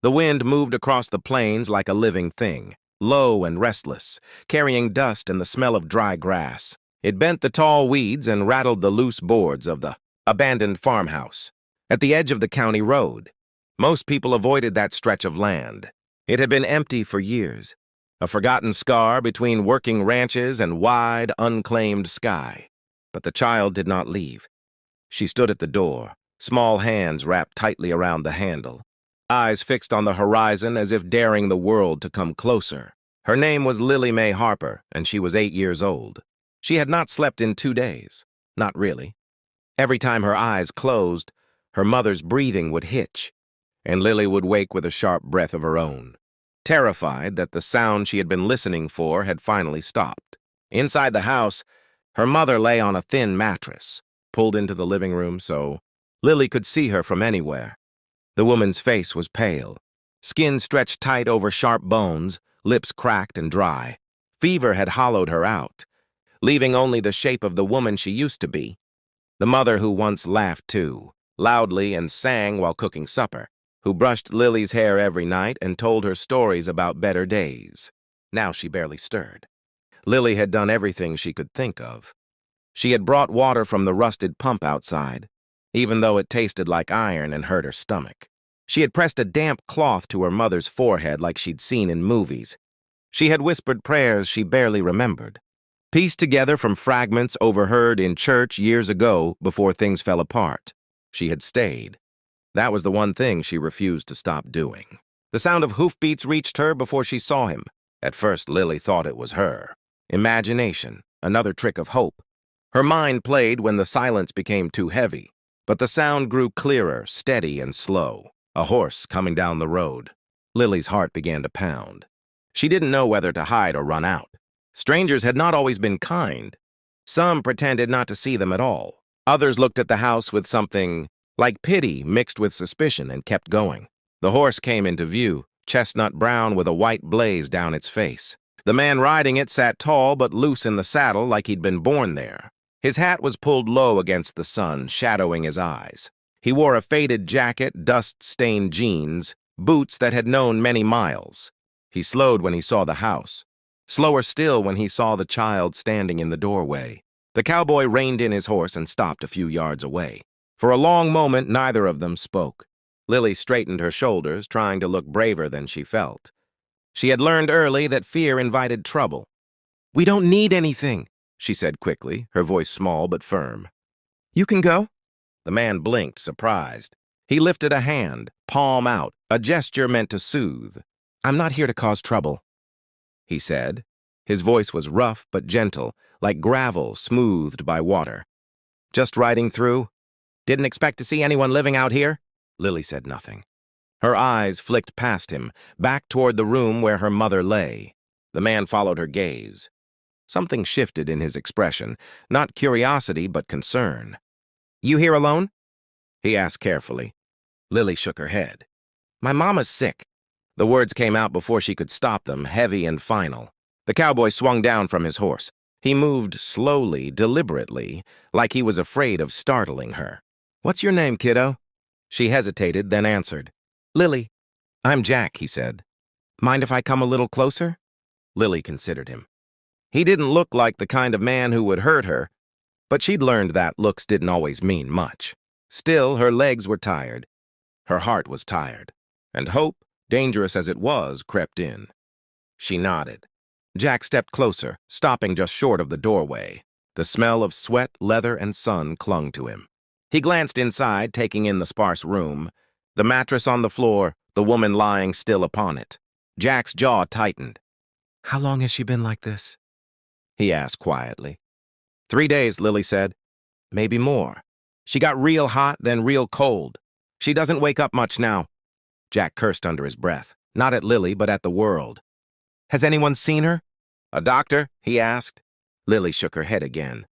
The wind moved across the plains like a living thing, low and restless, carrying dust and the smell of dry grass. It bent the tall weeds and rattled the loose boards of the abandoned farmhouse at the edge of the county road. Most people avoided that stretch of land. It had been empty for years, a forgotten scar between working ranches and wide, unclaimed sky. But the child did not leave. She stood at the door, small hands wrapped tightly around the handle, eyes fixed on the horizon as if daring the world to come closer. Her name was Lily Mae Harper, and she was 8 years old. She had not slept in 2 days. Not really. Every time her eyes closed, her mother's breathing would hitch, and Lily would wake with a sharp breath of her own, terrified that the sound she had been listening for had finally stopped. Inside the house, her mother lay on a thin mattress, pulled into the living room so Lily could see her from anywhere. The woman's face was pale, skin stretched tight over sharp bones, lips cracked and dry. Fever had hollowed her out, leaving only the shape of the woman she used to be. The mother who once laughed too, loudly and sang while cooking supper, who brushed Lily's hair every night and told her stories about better days. Now she barely stirred. Lily had done everything she could think of. She had brought water from the rusted pump outside, even though it tasted like iron and hurt her stomach. She had pressed a damp cloth to her mother's forehead like she'd seen in movies. She had whispered prayers she barely remembered, pieced together from fragments overheard in church years ago before things fell apart. She had stayed. That was the one thing she refused to stop doing. The sound of hoofbeats reached her before she saw him. At first, Lily thought it was her. Imagination, another trick of hope. Her mind played when the silence became too heavy, but the sound grew clearer, steady, and slow. A horse coming down the road. Lily's heart began to pound. She didn't know whether to hide or run out. Strangers had not always been kind. Some pretended not to see them at all. Others looked at the house with something like pity mixed with suspicion and kept going. The horse came into view, chestnut brown with a white blaze down its face. The man riding it sat tall but loose in the saddle like he'd been born there. His hat was pulled low against the sun, shadowing his eyes. He wore a faded jacket, dust-stained jeans, boots that had known many miles. He slowed when he saw the house. Slower still when he saw the child standing in the doorway. The cowboy reined in his horse and stopped a few yards away. For a long moment, neither of them spoke. Lily straightened her shoulders, trying to look braver than she felt. She had learned early that fear invited trouble. "We don't need anything," she said quickly, her voice small but firm. "You can go?" The man blinked, surprised. He lifted a hand, palm out, a gesture meant to soothe. "I'm not here to cause trouble," he said. His voice was rough but gentle, like gravel smoothed by water. "Just riding through? Didn't expect to see anyone living out here?" Lily said nothing. Her eyes flicked past him, back toward the room where her mother lay. The man followed her gaze. Something shifted in his expression, not curiosity but concern. "You here alone?" he asked carefully. Lily shook her head. "My mama's sick." The words came out before she could stop them, heavy and final. The cowboy swung down from his horse. He moved slowly, deliberately, like he was afraid of startling her. "What's your name, kiddo?" She hesitated, then answered. "Lily." "I'm Jack," he said. "Mind if I come a little closer?" Lily considered him. He didn't look like the kind of man who would hurt her, but she'd learned that looks didn't always mean much. Still, her legs were tired. Her heart was tired, and hope, dangerous as it was, crept in. She nodded. Jack stepped closer, stopping just short of the doorway. The smell of sweat, leather, and sun clung to him. He glanced inside, taking in the sparse room, the mattress on the floor, the woman lying still upon it. Jack's jaw tightened. "How long has she been like this?" he asked quietly. 3 days, Lily said. "Maybe more. She got real hot, then real cold. She doesn't wake up much now." Jack cursed under his breath, not at Lily, but at the world. "Has anyone seen her?" "A doctor?" he asked. Lily shook her head again.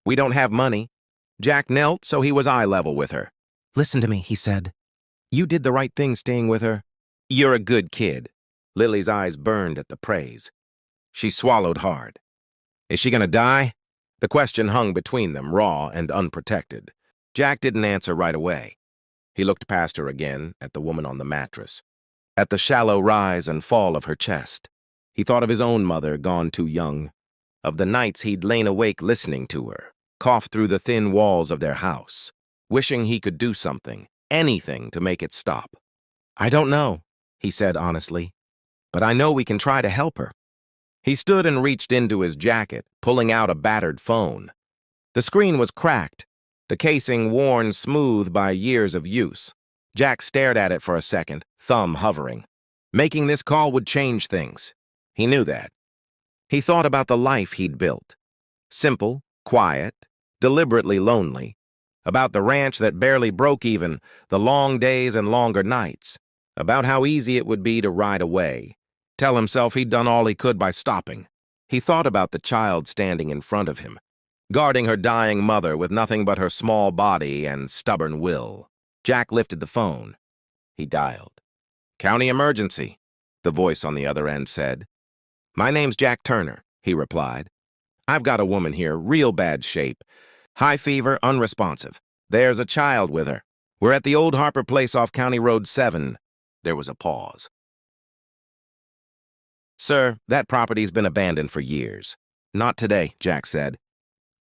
"We don't have money." Jack knelt so he was eye level with her. "Listen to me," he said. "You did the right thing staying with her. You're a good kid." Lily's eyes burned at the praise. She swallowed hard. "Is she gonna die?" The question hung between them, raw and unprotected. Jack didn't answer right away. He looked past her again, at the woman on the mattress. at the shallow rise and fall of her chest. He thought of his own mother, gone too young, of the nights he'd lain awake listening to her, cough through the thin walls of their house, wishing he could do something, anything to make it stop. "I don't know," he said honestly, "but I know we can try to help her." He stood and reached into his jacket, pulling out a battered phone. The screen was cracked, the casing worn smooth by years of use. Jack stared at it for a second, thumb hovering. Making this call would change things. He knew that. He thought about the life he'd built. Simple, quiet, deliberately lonely. About the ranch that barely broke even, the long days and longer nights. About how easy it would be to ride away. Tell himself he'd done all he could by stopping. He thought about the child standing in front of him, guarding her dying mother with nothing but her small body and stubborn will. Jack lifted the phone. He dialed. "County emergency," the voice on the other end said. "My name's Jack Turner," he replied. "I've got a woman here, real bad shape. High fever, unresponsive. There's a child with her. We're at the old Harper place off County Road 7. There was a pause. "Sir, that property's been abandoned for years." "Not today," Jack said.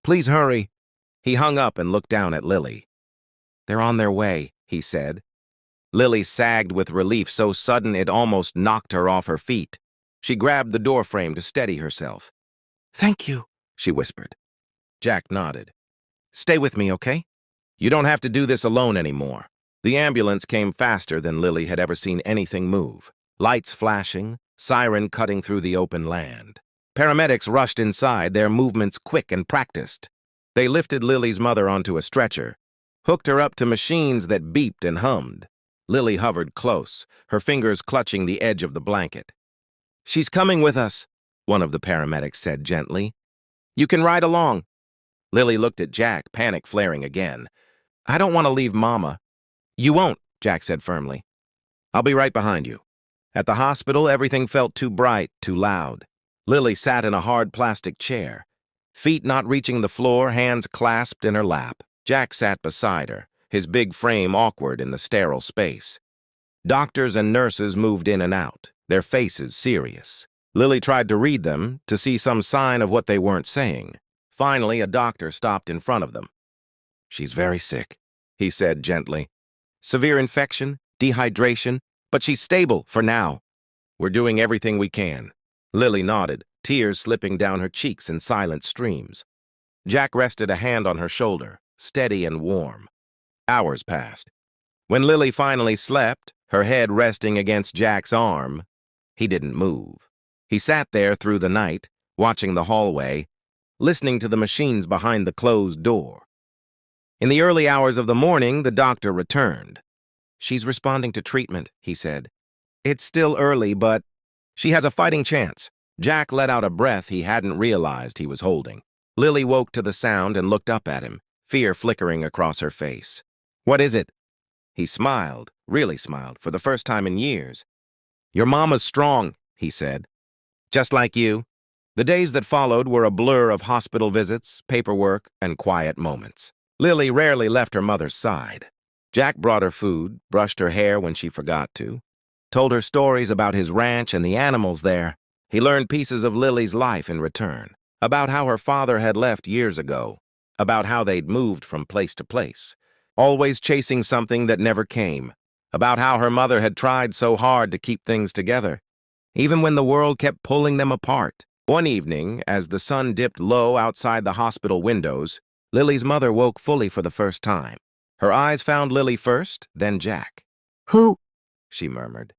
"Please hurry." He hung up and looked down at Lily. "They're on their way," he said. Lily sagged with relief so sudden it almost knocked her off her feet. She grabbed the doorframe to steady herself. "Thank you," she whispered. Jack nodded. "Stay with me, okay? You don't have to do this alone anymore." The ambulance came faster than Lily had ever seen anything move. Lights flashing, siren cutting through the open land. Paramedics rushed inside, their movements quick and practiced. They lifted Lily's mother onto a stretcher, hooked her up to machines that beeped and hummed. Lily hovered close, her fingers clutching the edge of the blanket. "She's coming with us," one of the paramedics said gently. "You can ride along." Lily looked at Jack, panic flaring again. "I don't want to leave Mama." "You won't," Jack said firmly. "I'll be right behind you." At the hospital, everything felt too bright, too loud. Lily sat in a hard plastic chair, feet not reaching the floor, hands clasped in her lap. Jack sat beside her, his big frame awkward in the sterile space. Doctors and nurses moved in and out, their faces serious. Lily tried to read them, to see some sign of what they weren't saying. Finally, a doctor stopped in front of them. "She's very sick," he said gently. "Severe infection, dehydration, but she's stable for now. We're doing everything we can." Lily nodded, tears slipping down her cheeks in silent streams. Jack rested a hand on her shoulder, steady and warm. Hours passed. When Lily finally slept, her head resting against Jack's arm, he didn't move. He sat there through the night, watching the hallway, listening to the machines behind the closed door. In the early hours of the morning, the doctor returned. "She's responding to treatment," he said. "It's still early, but she has a fighting chance." Jack let out a breath he hadn't realized he was holding. Lily woke to the sound and looked up at him, fear flickering across her face. "What is it?" He smiled, really smiled, for the first time in years. "Your mama's strong," he said. "Just like you." The days that followed were a blur of hospital visits, paperwork, and quiet moments. Lily rarely left her mother's side. Jack brought her food, brushed her hair when she forgot to, told her stories about his ranch and the animals there. He learned pieces of Lily's life in return, about how her father had left years ago, about how they'd moved from place to place, always chasing something that never came, about how her mother had tried so hard to keep things together, even when the world kept pulling them apart. One evening, as the sun dipped low outside the hospital windows, Lily's mother woke fully for the first time. Her eyes found Lily first, then Jack. "Who?" she murmured.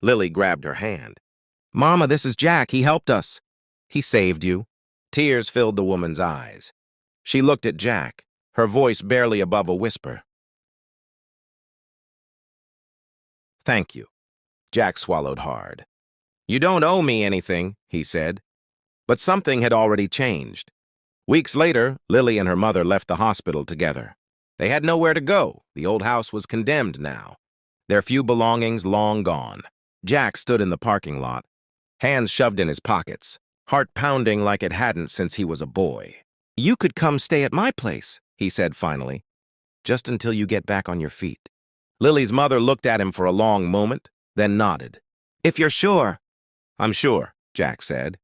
Lily grabbed her hand. "Mama, this is Jack. He helped us. He saved you." Tears filled the woman's eyes. She looked at Jack, her voice barely above a whisper. "Thank you." Jack swallowed hard. "You don't owe me anything," he said. But something had already changed. Weeks later, Lily and her mother left the hospital together. They had nowhere to go. The old house was condemned now, their few belongings long gone. Jack stood in the parking lot, hands shoved in his pockets, heart pounding like it hadn't since he was a boy. "You could come stay at my place," he said finally, "just until you get back on your feet." Lily's mother looked at him for a long moment, then nodded. If you're sure. I'm sure, Jack said.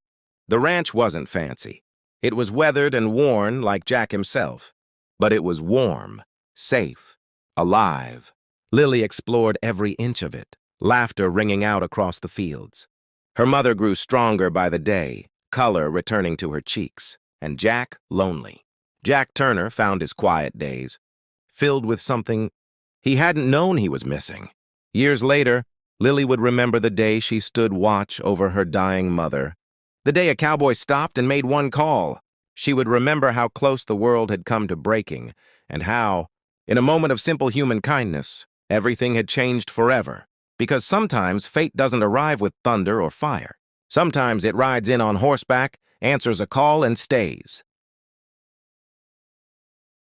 The ranch wasn't fancy. It was weathered and worn like Jack himself. But it was warm, safe, alive. Lily explored every inch of it, laughter ringing out across the fields. Her mother grew stronger by the day, color returning to her cheeks, and Jack lonely. Jack Turner found his quiet days, filled with something he hadn't known he was missing. Years later, Lily would remember the day she stood watch over her dying mother. The day a cowboy stopped and made one call. She would remember how close the world had come to breaking, and how, in a moment of simple human kindness, everything had changed forever. Because sometimes fate doesn't arrive with thunder or fire. Sometimes it rides in on horseback, answers a call, and stays.